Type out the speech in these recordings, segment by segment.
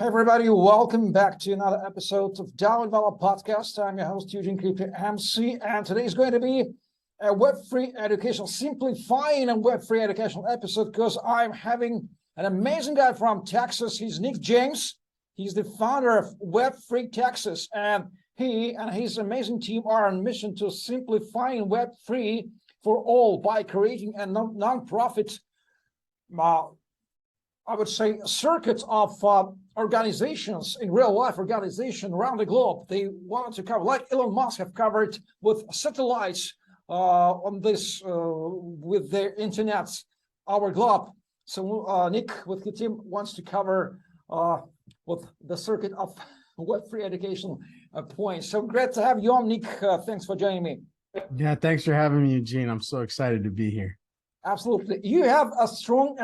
everybody, welcome back to another episode of Envelop podcast. I'm your host, Eugene Creepy MC, and today is going to be a Web3 educational, simplifying a Web3 educational episode because I'm having an amazing guy from Texas. He's Nick James. He's the founder of Web3 Texas, and he and his amazing team are on a mission to simplifying Web3 for all by creating a non-profit I would say circuits of organizations in real life, organization around the globe. They wanted to cover, like Elon Musk have covered with satellites on this, with their internet, our globe. So Nick with the team wants to cover with the circuit of Web3 educational points. So great to have you on, Nick. Thanks for joining me. Yeah, thanks for having me, Eugene. I'm so excited to be here. Absolutely. You have a strong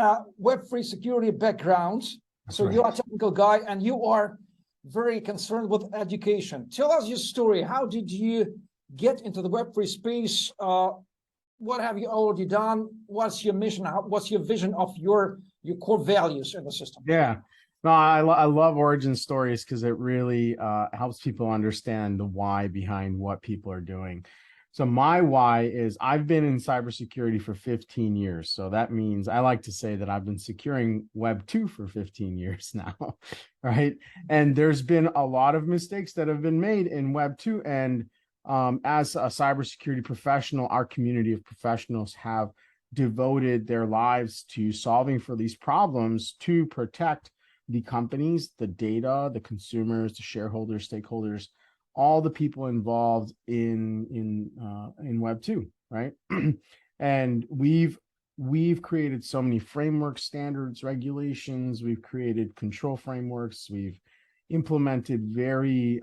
Web3 security background. That's so right. You are a technical guy and you are very concerned with education. Tell us your story. How did you get into the Web3 space? What have you already done? What's your mission? What's your vision of your core values in the system? Yeah, no, I love origin stories because it really helps people understand the why behind what people are doing. So my why is I've been in cybersecurity for 15 years. So that means I like to say that I've been securing Web 2 for 15 years now, right? And there's been a lot of mistakes that have been made in Web 2. And as a cybersecurity professional, our community of professionals have devoted their lives to solving for these problems to protect the companies, the data, the consumers, the shareholders, stakeholders, all the people involved in Web 2, right? And we've created so many frameworks, standards, regulations. We've created control frameworks. We've implemented very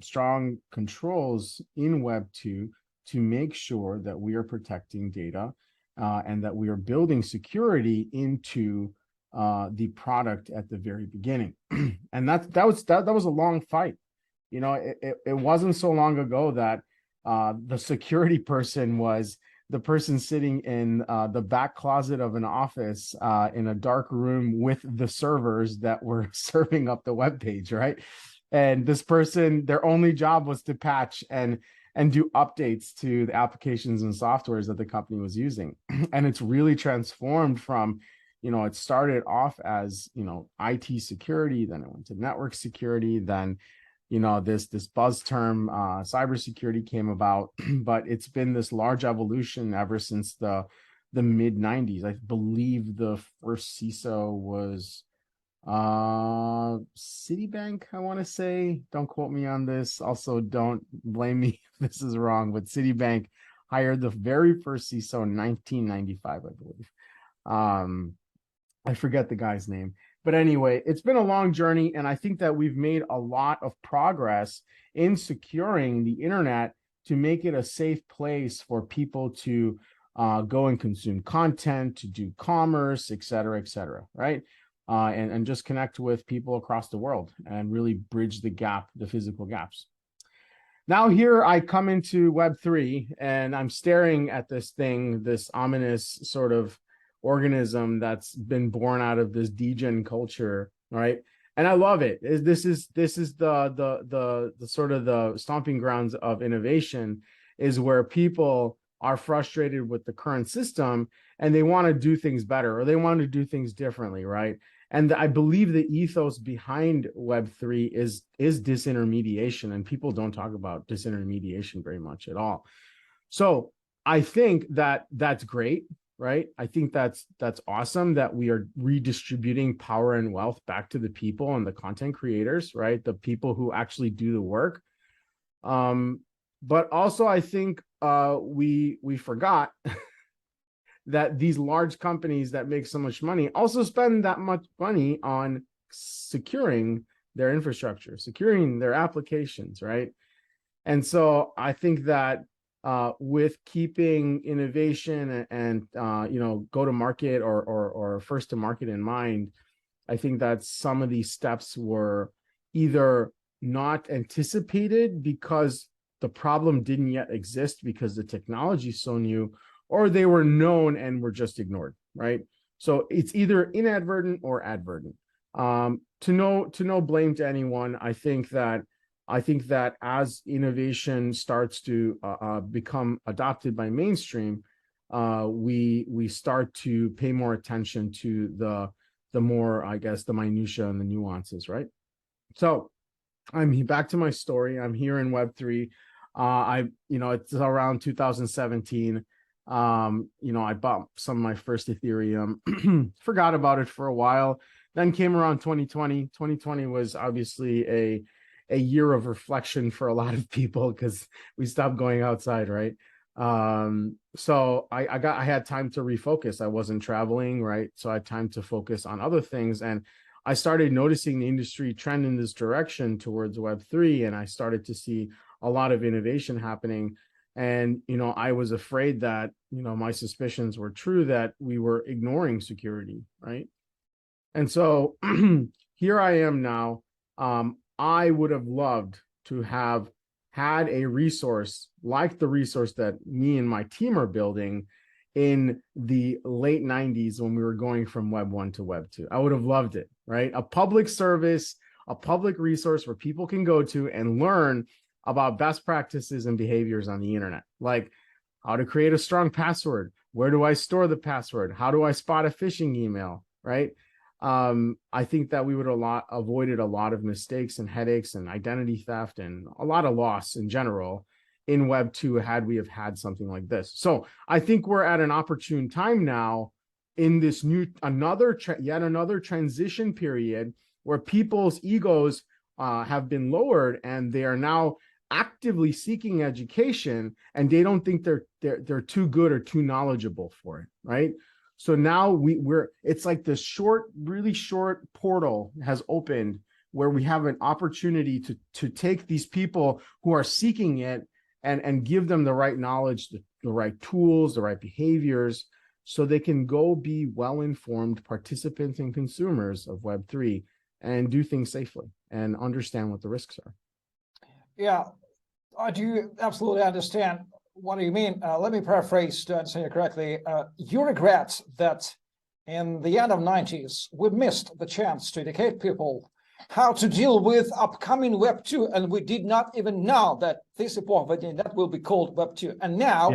strong controls in Web 2 to make sure that we are protecting data and that we are building security into the product at the very beginning. And that was a long fight. You know, it wasn't so long ago that the security person was the person sitting in the back closet of an office in a dark room with the servers that were serving up the web page, right? And this person, their only job was to patch and do updates to the applications and softwares that the company was using. And it's really transformed from, you know, it started off as, you know, IT security, then it went to network security, then you know, this buzz term, cybersecurity came about, but it's been this large evolution ever since the mid 90s. I believe the first CISO was Citibank, I want to say. Don't quote me on this. Also, don't blame me if this is wrong, but Citibank hired the very first CISO in 1995, I believe. I forget the guy's name. But anyway, it's been a long journey, and I think that we've made a lot of progress in securing the internet to make it a safe place for people to go and consume content, to do commerce, et cetera, right? And just connect with people across the world and really bridge the gap, the physical gaps. Now here I come into Web3, and I'm staring at this thing, this ominous sort of organism that's been born out of this degen culture, right? And I love it. This is the sort of the stomping grounds of innovation, is where people are frustrated with the current system and they want to do things better, or they want to do things differently, right? And I believe the ethos behind Web3 is disintermediation, and people don't talk about disintermediation very much at all. So I think that that's great. Right. I think that's awesome that we are redistributing power and wealth back to the people and the content creators, right? The people who actually do the work. But also, I think we forgot that these large companies that make so much money also spend that much money on securing their infrastructure, securing their applications, right? And so I think that with keeping innovation and you know, go to market or first to market in mind, I think that some of these steps were either not anticipated because the problem didn't yet exist because the technology is so new, or they were known and were just ignored, right? So it's either inadvertent or advertent. no blame to anyone. I think that as innovation starts to become adopted by mainstream, we start to pay more attention to the more, I guess, the minutia and the nuances, right? So I'm back to my story. I'm here in Web3. It's around 2017. I bought some of my first Ethereum, forgot about it for a while. Then came around 2020. 2020 was obviously a year of reflection for a lot of people because we stopped going outside, right? So I had time to refocus. I wasn't traveling, right? So I had time to focus on other things. And I started noticing the industry trend in this direction towards Web3, and I started to see a lot of innovation happening. And, I was afraid that, my suspicions were true, that we were ignoring security, right? And so here I am now. I would have loved to have had a resource like the resource that me and my team are building in the late 90s when we were going from Web 1 to Web 2. I would have loved it, right? A public service, a public resource where people can go to and learn about best practices and behaviors on the internet, like how to create a strong password. Where do I store the password? How do I spot a phishing email, right? I think that we would have avoided a lot of mistakes and headaches and identity theft and a lot of loss in general in Web 2 had we have had something like this. So I think we're at an opportune time now in this yet another transition period where people's egos have been lowered and they are now actively seeking education, and they don't think they're too good or too knowledgeable for it, right? So now it's like this really short portal has opened where we have an opportunity to take these people who are seeking it and give them the right knowledge, the right tools, the right behaviors, so they can go be well-informed participants and consumers of Web3 and do things safely and understand what the risks are. Yeah, I do absolutely understand. What do you mean? Let me paraphrase to answer you correctly. You regret that in the end of 90s, we missed the chance to educate people how to deal with upcoming Web 2, and we did not even know that this epoch that will be called Web 2. And now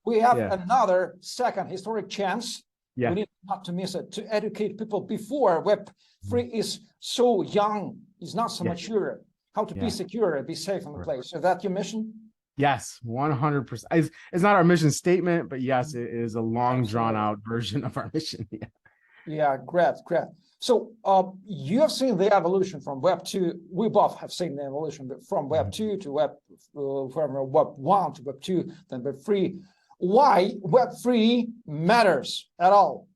we have another second historic chance. We need not to miss it, to educate people before Web 3 is so young, is not so mature, how to be secure and be safe in the place. Is that your mission? Yes, 100%. It's not our mission statement, but yes, it is a long drawn out version of our mission. Yeah, great. So you have seen the evolution from Web 2. We both have seen the evolution from Web 2 to from Web 1 to Web 2, then Web 3. Why Web 3 matters at all?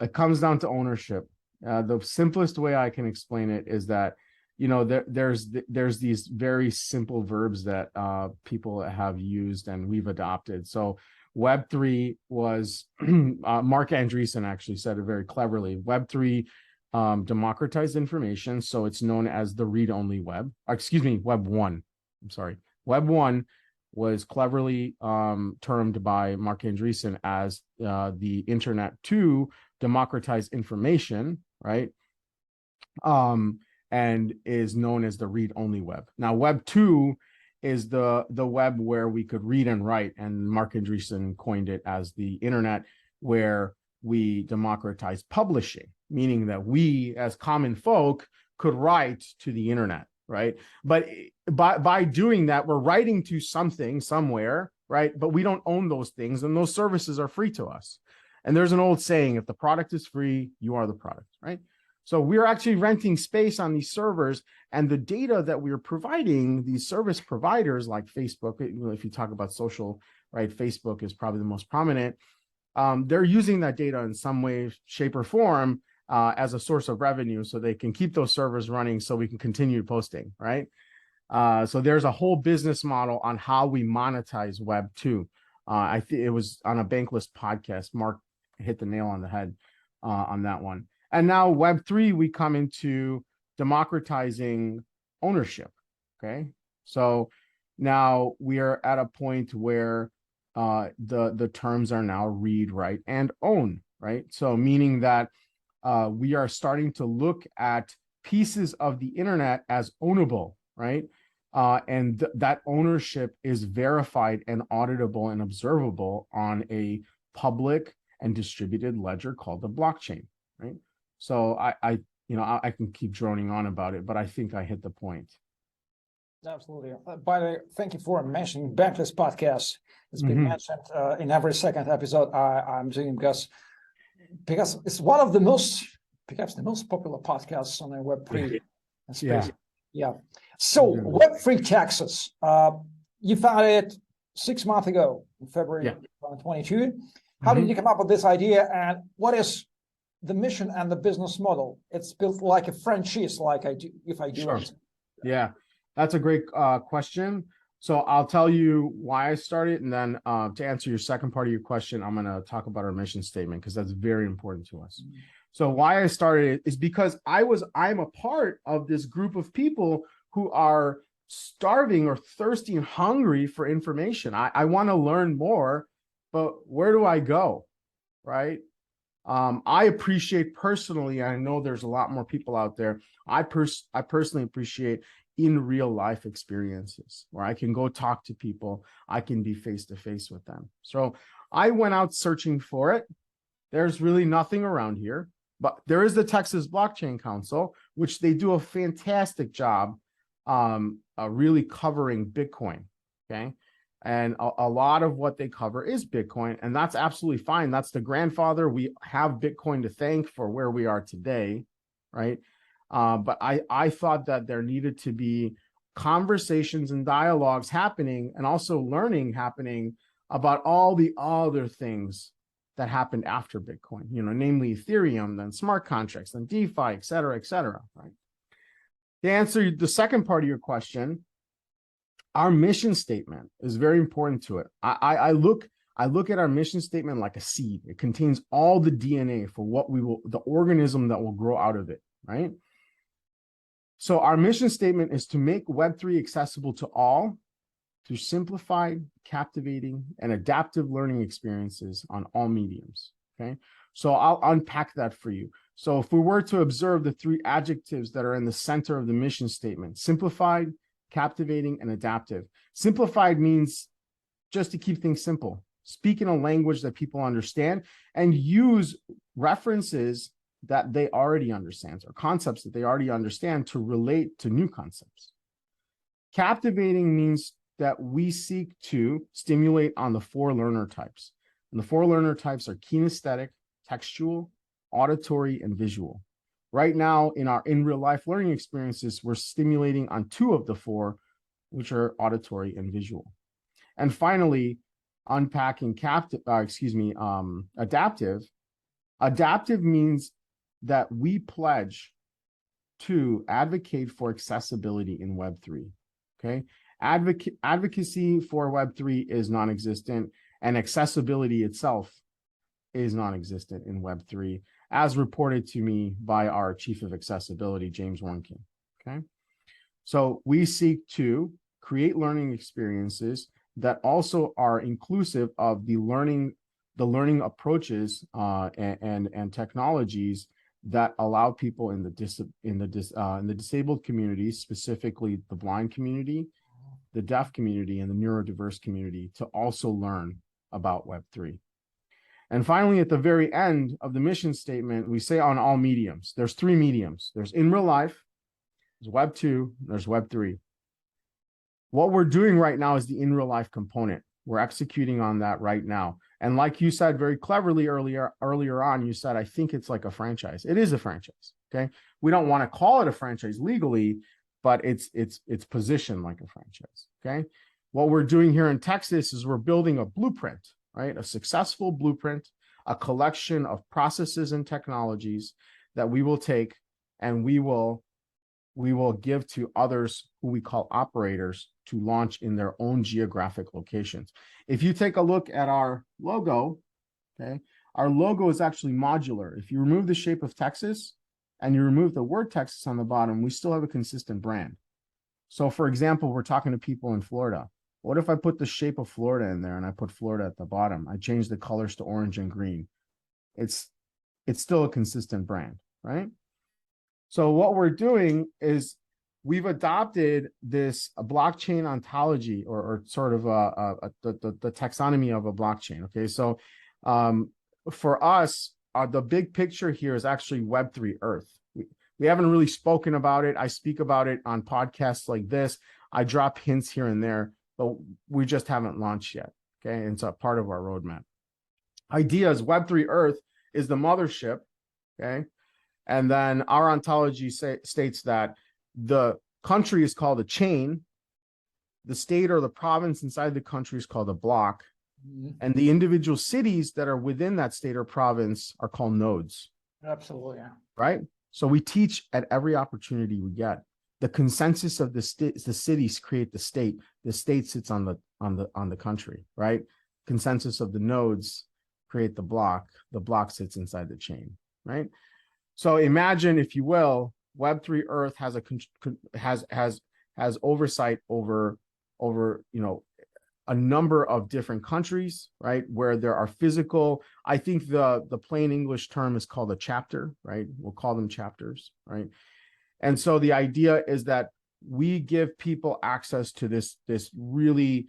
It comes down to ownership. The simplest way I can explain it is that there's these very simple verbs that people have used and we've adopted. So Web3 was Mark Andreessen actually said it very cleverly. Web3 democratized information, so it's known as the read-only web. Web 1. I'm sorry. Web 1 was cleverly termed by Mark Andreessen as the internet to democratize information, right? And is known as the read-only web. Now, Web 2 is the web where we could read and write, and Mark Andreessen coined it as the internet where we democratize publishing, meaning that we, as common folk, could write to the internet, right? But by doing that, we're writing to something somewhere, right? But we don't own those things, and those services are free to us. And there's an old saying, if the product is free, you are the product, right? So we're actually renting space on these servers, and the data that we're providing, these service providers like Facebook, if you talk about social, right, Facebook is probably the most prominent. They're using that data in some way, shape, or form as a source of revenue so they can keep those servers running so we can continue posting, right? So there's a whole business model on how we monetize Web 2. I think it was on a Bankless podcast. Mark hit the nail on the head on that one. And now Web 3, we come into democratizing ownership, okay? So now we are at a point where the terms are now read, write, and own, right? So meaning that we are starting to look at pieces of the internet as ownable, right? And that ownership is verified and auditable and observable on a public and distributed ledger called the blockchain, right? So I can keep droning on about it, but I think I hit the point. Absolutely. By the way, thank you for mentioning Bankless podcast. It's been mentioned in every second episode I'm doing because it's one of the perhaps the most popular podcasts on the Web3 space. Yeah. So Web3 Texas, you founded it 6 months ago in February 2022. How did you come up with this idea, and what is the mission and the business model? It's built like a franchise, like I do, if I do. Sure. Yeah, that's a great question. So I'll tell you why I started, and then to answer your second part of your question, I'm going to talk about our mission statement because that's very important to us. So why I started is because I'm a part of this group of people who are starving or thirsty and hungry for information. I want to learn more, but where do I go, right? I appreciate personally, I know there's a lot more people out there, I personally appreciate in real life experiences where I can go talk to people, I can be face to face with them. So I went out searching for it. There's really nothing around here, but there is the Texas Blockchain Council, which they do a fantastic job really covering Bitcoin, okay? And a lot of what they cover is Bitcoin, and that's absolutely fine. That's the grandfather. We have Bitcoin to thank for where we are today, right? But I thought that there needed to be conversations and dialogues happening, and also learning happening about all the other things that happened after Bitcoin, namely Ethereum, then smart contracts, then DeFi, et cetera, right? To answer the second part of your question, our mission statement is very important to it. I look at our mission statement like a seed. It contains all the DNA for the organism that will grow out of it, right? So our mission statement is to make Web3 accessible to all through simplified, captivating, and adaptive learning experiences on all mediums, okay? So I'll unpack that for you. So if we were to observe the 3 adjectives that are in the center of the mission statement: simplified, captivating, and adaptive. Simplified means just to keep things simple. Speak in a language that people understand and use references that they already understand or concepts that they already understand to relate to new concepts. Captivating means that we seek to stimulate on the 4 learner types. And the 4 learner types are kinesthetic, textual, auditory, and visual. Right now, in our in real life learning experiences, we're stimulating on 2 of the 4, which are auditory and visual. And finally, unpacking adaptive. Adaptive means that we pledge to advocate for accessibility in Web3. Okay, advocacy for Web3 is non-existent, and accessibility itself is non-existent in Web3, as reported to me by our Chief of Accessibility, James Warnkin. Okay, so we seek to create learning experiences that also are inclusive of the learning approaches and technologies that allow people in the disabled communities, specifically the blind community, the deaf community, and the neurodiverse community, to also learn about Web3. And finally, at the very end of the mission statement, we say on all mediums. There's 3 mediums. There's in real life, there's Web2, there's Web3. What we're doing right now is the in real life component. We're executing on that right now. And like you said very cleverly earlier on, you said, I think it's like a franchise. It is a franchise, okay? We don't want to call it a franchise legally, but it's positioned like a franchise, okay? What we're doing here in Texas is we're building a blueprint, right? A successful blueprint, a collection of processes and technologies that we will take and we will give to others who we call operators to launch in their own geographic locations. If you take a look at our logo, okay, our logo is actually modular. If you remove the shape of Texas and you remove the word Texas on the bottom, we still have a consistent brand. So for example, we're talking to people in Florida. What if I put the shape of Florida in there and I put Florida at the bottom? I change the colors to orange and green. It's it's still a consistent brand, right? So what we're doing is we've adopted this blockchain ontology, or sort of the taxonomy of a blockchain. Okay, so for us, the big picture here is actually Web3 Earth. We haven't really spoken about it. I speak about it on podcasts like this. I drop hints here and there, but we just haven't launched yet. Okay, and it's a part of our roadmap. Ideas, Web3 Earth is the mothership. Okay, and then our ontology states that the country is called a chain, the state or the province inside the country is called a block, and the individual cities that are within that state or province are called nodes. Absolutely, yeah. Right? So we teach at every opportunity we get. The consensus of the cities create the state. The state sits on the country, right? Consensus of the nodes create the block. The block sits inside the chain, right? So imagine, if you will, Web3 Earth has oversight over a number of different countries, right? Where there are physical, I think the plain English term is called a chapter, right? We'll call them chapters, right? And so the idea is that we give people access to this really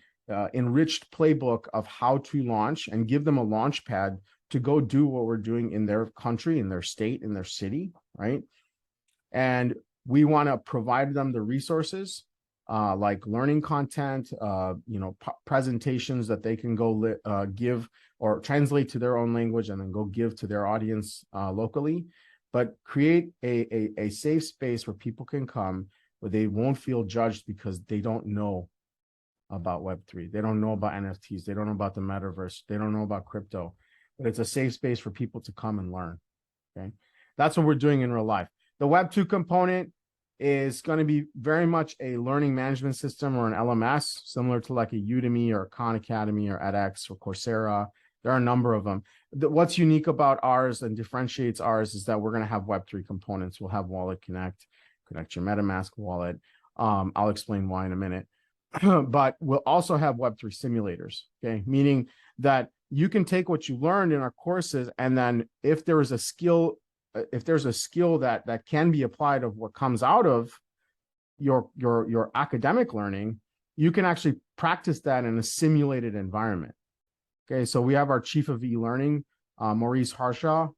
enriched playbook of how to launch, and give them a launch pad to go do what we're doing in their country, in their state, in their city, right? And we want to provide them the resources, like learning content, presentations that they can go give or translate to their own language and then go give to their audience locally, but create a safe space where people can come, where they won't feel judged because they don't know about Web3. They don't know about NFTs. They don't know about the metaverse. They don't know about crypto, but it's a safe space for people to come and learn. Okay. That's what we're doing in real life. The Web2 component is going to be very much a learning management system, or an LMS, similar to like a Udemy or Khan Academy or edX or Coursera. There are a number of them. What's unique about ours and differentiates ours is that we're going to have Web3 components. We'll have Wallet connect your MetaMask wallet. I'll explain why in a minute. But we'll also have Web3 simulators, okay? Meaning that you can take what you learned in our courses, and then if there is a skill, that can be applied of what comes out of your academic learning, you can actually practice that in a simulated environment. Okay, so we have our chief of e-learning, Maurice Harshaw.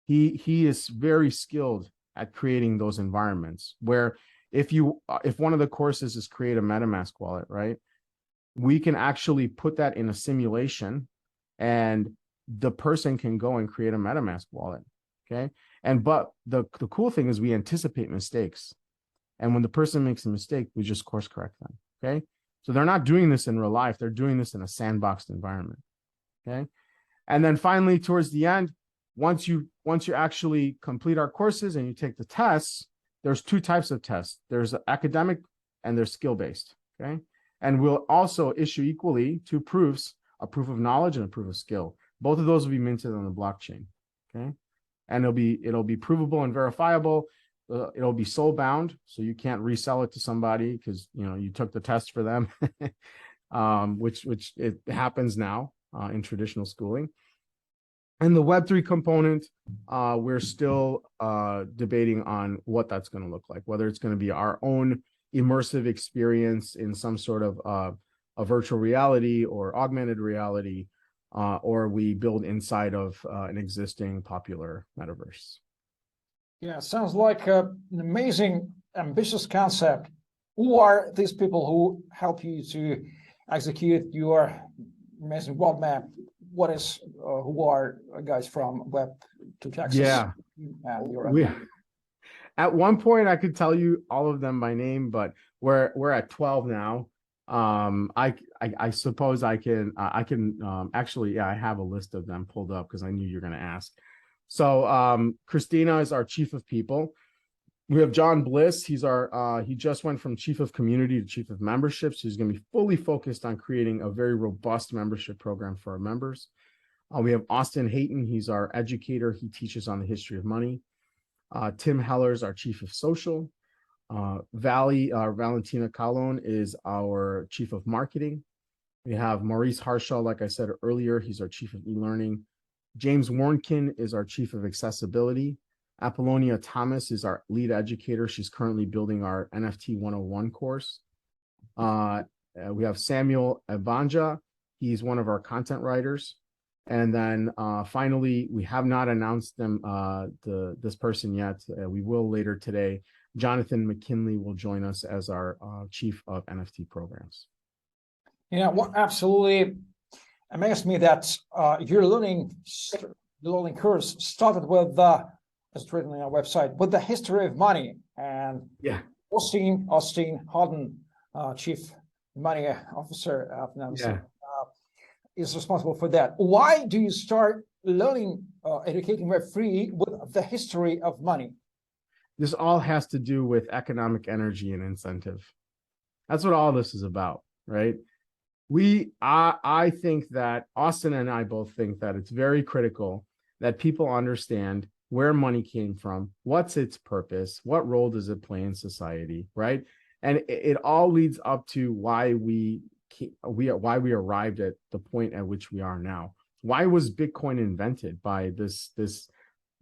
He is very skilled at creating those environments where if one of the courses is create a MetaMask wallet, right? We can actually put that in a simulation, and the person can go and create a MetaMask wallet. Okay. But the cool thing is we anticipate mistakes. And when the person makes a mistake, we just course correct them. Okay. So they're not doing this in real life. They're doing this in a sandboxed environment. Okay. And then finally, towards the end, once you actually complete our courses and you take the tests, there's two types of tests. There's academic and there's skill-based. Okay. And we'll also issue equally two proofs, a proof of knowledge and a proof of skill. Both of those will be minted on the blockchain. Okay. And it'll be provable and verifiable. It'll be soul bound, so you can't resell it to somebody because you took the test for them, which it happens now in traditional schooling. And the Web3 component, we're still debating on what that's going to look like, whether it's going to be our own immersive experience in some sort of a virtual reality or augmented reality, or we build inside of an existing popular metaverse. Yeah, it sounds like an amazing, ambitious concept. Who are these people who help you to execute your amazing roadmap? Who are guys from Web3 Texas? Yeah, at one point I could tell you all of them by name, but we're at 12 now. I suppose I can actually, yeah, I have a list of them pulled up because I knew you're going to ask. So Christina is our chief of people. We have John Bliss. He's he just went from chief of community to chief of memberships. He's going to be fully focused on creating a very robust membership program for our members. We have Austin Hayton. He's our educator. He teaches on the history of money. Tim Heller's our chief of social. Valentina Calon is our chief of marketing. We have Maurice Harshaw, like I said earlier, he's our chief of e-learning. James Warnkin is our Chief of Accessibility. Apollonia Thomas is our lead educator. She's currently building our NFT 101 course. We have Samuel Abanja. He's one of our content writers. And then finally, we have not announced this person yet. We will later today. Jonathan McKinley will join us as our Chief of NFT Programs. Yeah, what absolutely amazed me that your learning course started with as it's written on our website, with the history of money. And yeah, Austin Hodden, Chief Money Officer of NAMC, is responsible for that. Why do you start learning, educating Web3 with the history of money? This all has to do with economic energy and incentive. That's what all this is about, right? I think that Austin and I both think that it's very critical that people understand where money came from, what's its purpose, what role does it play in society, right? And it all leads up to why we arrived at the point at which we are now. Why was Bitcoin invented by this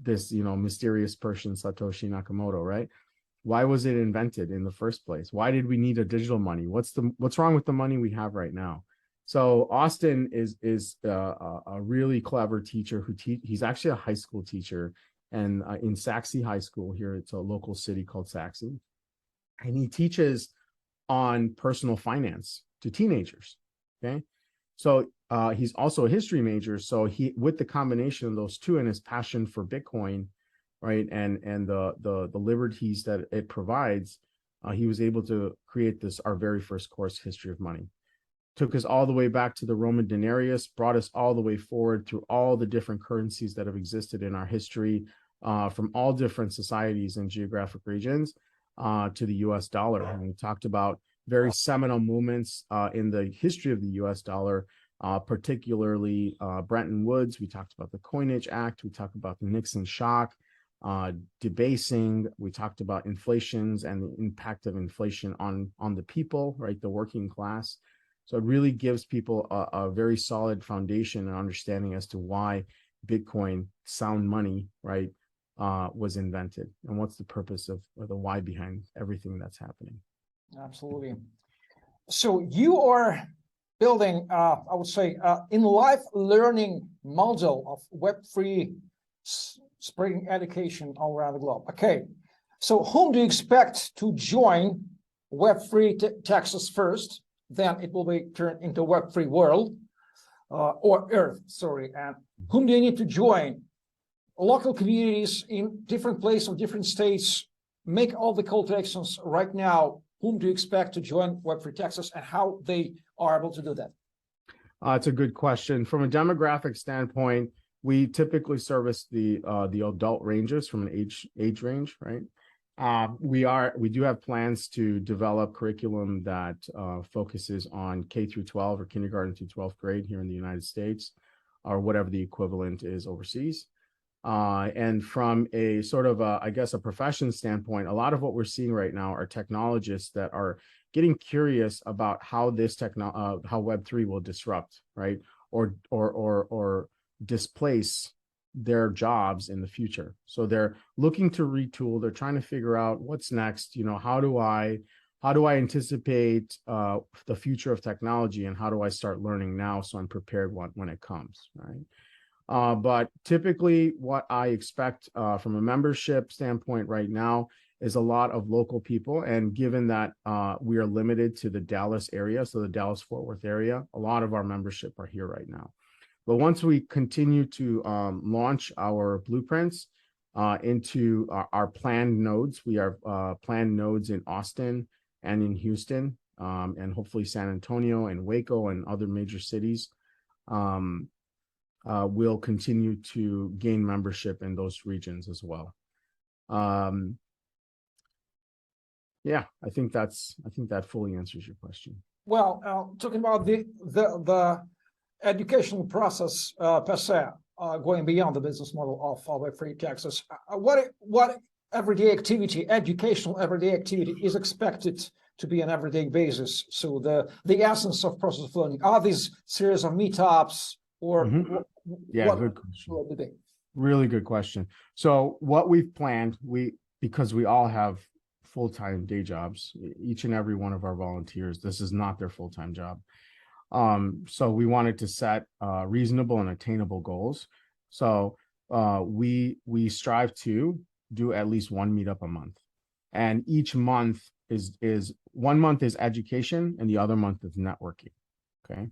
mysterious person, Satoshi Nakamoto, right? Why was it invented in the first place? Why did we need a digital money? What's wrong with the money we have right now? So Austin is a really clever teacher he's actually a high school teacher, and in Saxe High School here, it's a local city called Saxe, and he teaches on personal finance to teenagers. Okay, so he's also a history major. So with the combination of those two and his passion for Bitcoin, right, and the liberties that it provides, he was able to create our very first course, History of Money. Took us all the way back to the Roman denarius, brought us all the way forward through all the different currencies that have existed in our history, from all different societies and geographic regions, to the US dollar. And we talked about very seminal moments in the history of the US dollar, particularly Bretton Woods. We talked about the Coinage Act. We talked about the Nixon shock, debasing. We talked about inflations and the impact of inflation on the people, right, the working class. So it really gives people a very solid foundation and understanding as to why Bitcoin, sound money, right, was invented, and what's the purpose of, or the why behind everything that's happening. Absolutely. So you are building, I would say, in life learning model of Web3 spreading education all around the globe. Okay, so whom do you expect to join Web3 Texas first? Then it will be turned into Web3 world or Earth, sorry. And whom do you need to join? Local communities in different places or different states. Make all the call to actions right now. Whom do you expect to join Web3 Texas and how they are able to do that? It's a good question. From a demographic standpoint, we typically service the adult ranges from an age range, right? We do have plans to develop curriculum that focuses on K through 12 or kindergarten through 12th grade here in the United States, or whatever the equivalent is overseas. And from a sort of I guess a profession standpoint, a lot of what we're seeing right now are technologists that are getting curious about how how Web3 will disrupt, right, or displace their jobs in the future. So they're looking to retool. They're trying to figure out what's next. You know, how do I anticipate the future of technology, and how do I start learning now so I'm prepared when it comes, right? But typically what I expect from a membership standpoint right now is a lot of local people. And given that we are limited to the Dallas area, so the Dallas-Fort Worth area, a lot of our membership are here right now. But once we continue to launch our blueprints into our planned nodes, we have planned nodes in Austin and in Houston, and hopefully San Antonio and Waco and other major cities. We'll continue to gain membership in those regions as well. Yeah, I think that fully answers your question. Well, talking about the educational process per se, going beyond the business model of Web3 Texas, what everyday activity, educational everyday activity, is expected to be on everyday basis? So the essence of process of learning, are these series of meetups, or Yeah, what good question. will it be? Really good question. So what we've planned, because we all have full-time day jobs, each and every one of our volunteers, this is not their full-time job. So we wanted to set reasonable and attainable goals. So we strive to do at least one meetup a month, and each month is 1 month is education and the other month is networking. Okay.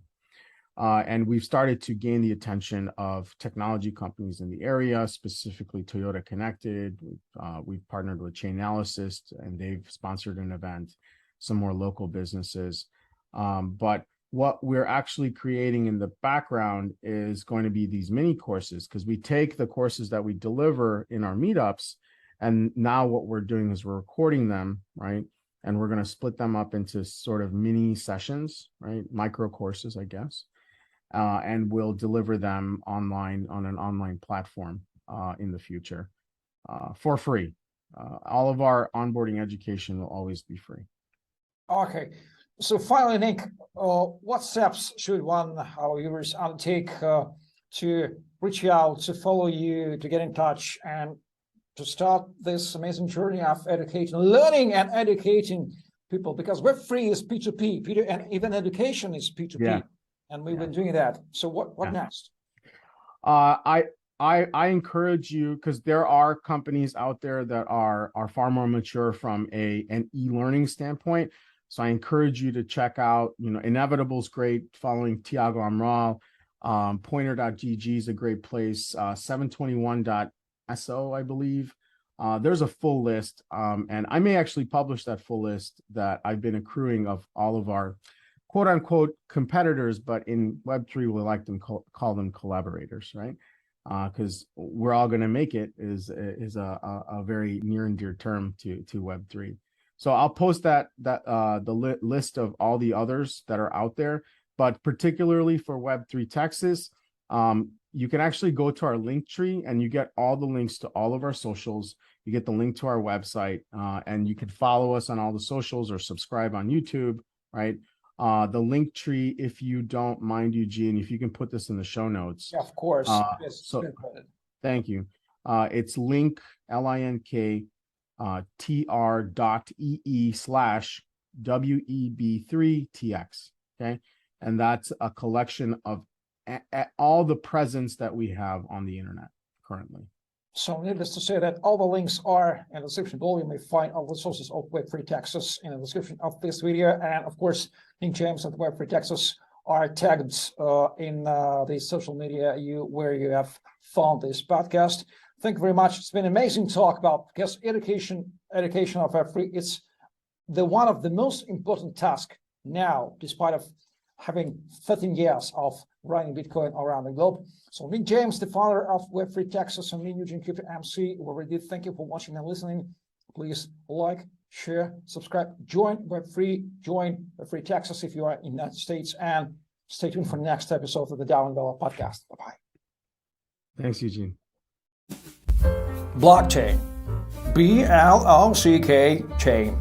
And we've started to gain the attention of technology companies in the area, specifically Toyota Connected. We've partnered with Chainalysis, and they've sponsored an event, some more local businesses. But what we're actually creating in the background is going to be these mini courses, because we take the courses that we deliver in our meetups, and now what we're doing is we're recording them, right? And we're going to split them up into sort of mini sessions, right? Micro courses, I guess. And we'll deliver them online on an online platform in the future for free. All of our onboarding education will always be free. Okay. So finally, Nick, what steps should our viewers undertake to reach out, to follow you, to get in touch, and to start this amazing journey of education, learning and educating people? Because Web3 is P2P, and even education is P2P. Yeah. And we've been doing that. So what next? I encourage you, because there are companies out there that are far more mature from an e-learning standpoint. So I encourage you to check out, Inevitable's great, following Tiago Amaral. Pointer.gg is a great place. 721.so, I believe. There's a full list, and I may actually publish that full list that I've been accruing of all of our quote unquote competitors, but in Web3, we like them call them collaborators, right? Because we're all going to make it is a very near and dear term to Web3. So I'll post the list of all the others that are out there, but particularly for Web3 Texas, you can actually go to our link tree and you get all the links to all of our socials. You get the link to our website, and you can follow us on all the socials or subscribe on YouTube, right? The link tree, if you don't mind, Eugene, if you can put this in the show notes. Yeah, of course. Yes, so thank you. It's link, LINK, tr.ee/WEB3TX. Okay. And that's a collection of all the presence that we have on the internet currently. So needless to say that all the links are in the description below. You may find all the sources of Web3 Texas in the description of this video. And of course, Nick James and Web3 Texas are tagged in the social media where you have found this podcast. Thank you very much. It's been an amazing talk about, because education of Web3. It's one of the most important tasks now, despite of having 13 years of running Bitcoin around the globe. So Nick James, the founder of Web3 Texas, and me, Eugene Crypto MC, we already thank you for watching and listening. Please like, share, subscribe, join Web3 Texas if you are in the United States, and stay tuned for the next episode of the Envelop podcast. Bye-bye. Thanks, Eugene. Blockchain. BLOCK chain.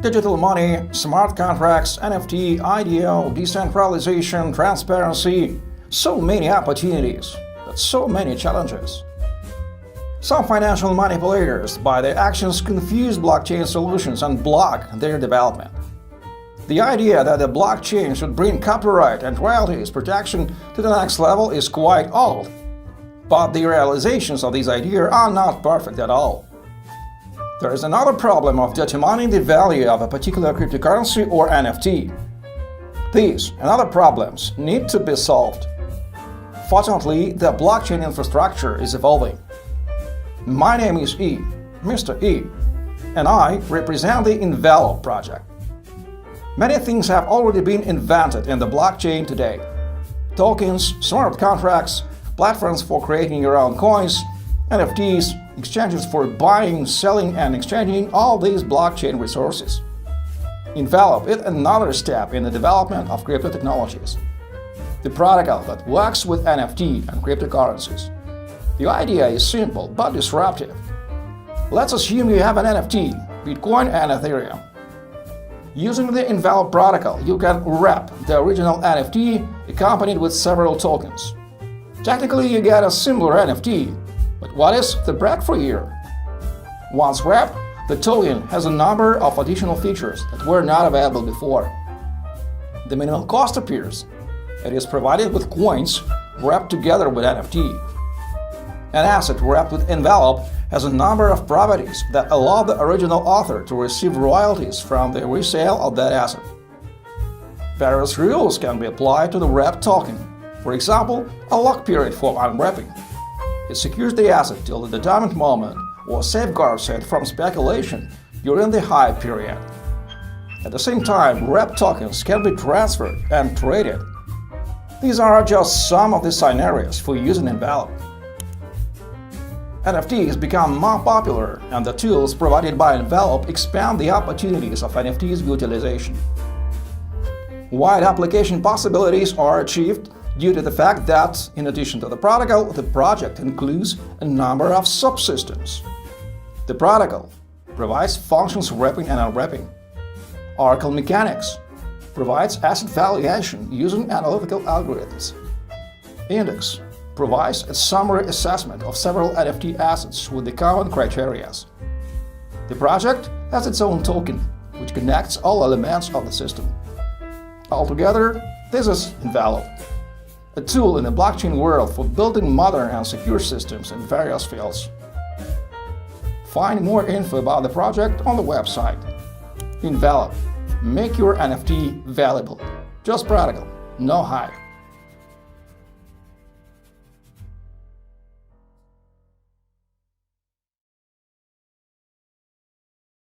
Digital money, smart contracts, NFT, IDO, decentralization, transparency. So many opportunities, but so many challenges. Some financial manipulators, by their actions, confuse blockchain solutions and block their development. The idea that the blockchain should bring copyright and royalties protection to the next level is quite old, but the realizations of these ideas are not perfect at all. There is another problem of determining the value of a particular cryptocurrency or NFT. These and other problems need to be solved. Fortunately, the blockchain infrastructure is evolving. My name is E, Mr. E, and I represent the Envelop project. Many things have already been invented in the blockchain today. Tokens, smart contracts, platforms for creating your own coins, NFTs, exchanges for buying, selling, and exchanging all these blockchain resources. Envelop is another step in the development of crypto technologies. The protocol that works with NFT and cryptocurrencies. The idea is simple but disruptive. Let's assume you have an NFT, Bitcoin and Ethereum. Using the Envelop protocol, you can wrap the original NFT accompanied with several tokens. Technically, you get a similar NFT, but what is the breakthrough here? Once wrapped, the token has a number of additional features that were not available before. The minimal cost appears. It is provided with coins wrapped together with NFT. An asset wrapped with Envelop has a number of properties that allow the original author to receive royalties from the resale of that asset. Various rules can be applied to the wrapped token. For example, a lock period for unwrapping. It secures the asset till the determined moment or safeguards it from speculation during the hype period. At the same time, wrapped tokens can be transferred and traded. These are just some of the scenarios for using Envelop. NFTs become more popular, and the tools provided by Envelop expand the opportunities of NFTs utilization. Wide application possibilities are achieved due to the fact that, in addition to the protocol, the project includes a number of subsystems. The protocol provides functions wrapping and unwrapping. Oracle Mechanics provides asset valuation using analytical algorithms. Index provides a summary assessment of several NFT assets with the common criteria. The project has its own token, which connects all elements of the system. Altogether, this is Envelop, a tool in the blockchain world for building modern and secure systems in various fields. Find more info about the project on the website. Envelop. Make your NFT valuable. Just practical, no hype.